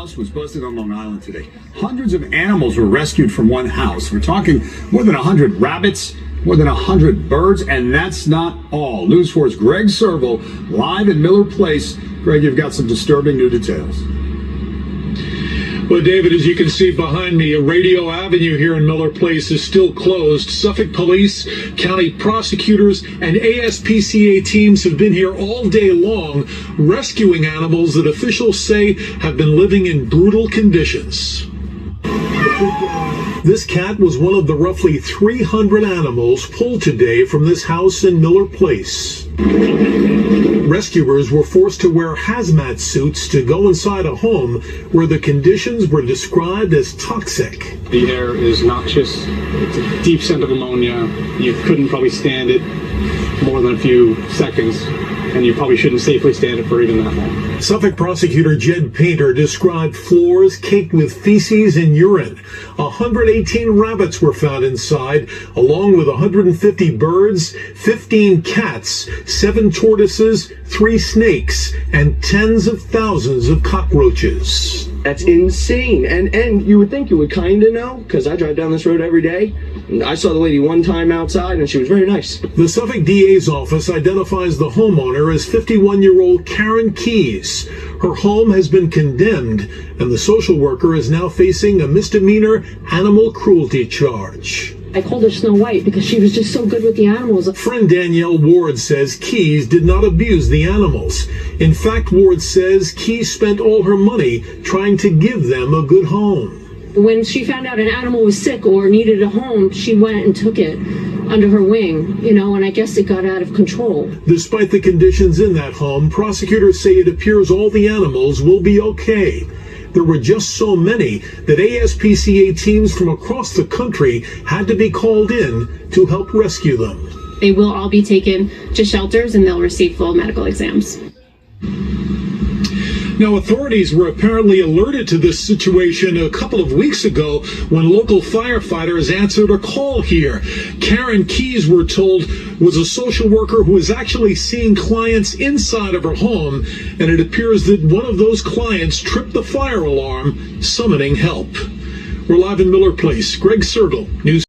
House was busted on Long Island today. Hundreds of animals were rescued from one house. We're talking more than 100 rabbits, more than 100 birds, and that's not all. News 4's Greg Sergel live in Miller Place. Greg, you've got some disturbing new details. Well, David, as you can see behind me, Radio Avenue here in Miller Place is still closed. Suffolk police, county prosecutors, and ASPCA teams have been here all day long rescuing animals that officials say have been living in brutal conditions. This cat was one of the roughly 300 animals pulled today from this house in Miller Place. Rescuers were forced to wear hazmat suits to go inside a home where the conditions were described as toxic. The air is noxious. It's a deep scent of ammonia. You couldn't probably stand it more than a few seconds, and you probably shouldn't safely stand it for even that long. Suffolk prosecutor Jed Painter described floors caked with feces and urine. 118 rabbits were found inside, along with 150 birds, 15 cats, 7 tortoises, 3 snakes, and tens of thousands of cockroaches. That's insane. And you would think you would kind of know, because I drive down this road every day. I saw the lady one time outside, and she was very nice. The Suffolk DA's office identifies the homeowner as 51-year-old Karen Keys. Her home has been condemned, and the social worker is now facing a misdemeanor animal cruelty charge. I called her Snow White because she was just so good with the animals. Friend Danielle Ward says Keys did not abuse the animals. In fact, Ward says Keys spent all her money trying to give them a good home. When she found out an animal was sick or needed a home, she went and took it under her wing, and I guess it got out of control. Despite the conditions in that home, prosecutors say it appears all the animals will be okay. There were just so many that ASPCA teams from across the country had to be called in to help rescue them. They will all be taken to shelters and they'll receive full medical exams. Now, authorities were apparently alerted to this situation a couple of weeks ago when local firefighters answered a call here. Karen Keys, we're told, was a social worker who was actually seeing clients inside of her home, and it appears that one of those clients tripped the fire alarm, summoning help. We're live in Miller Place. Greg Sergel, News.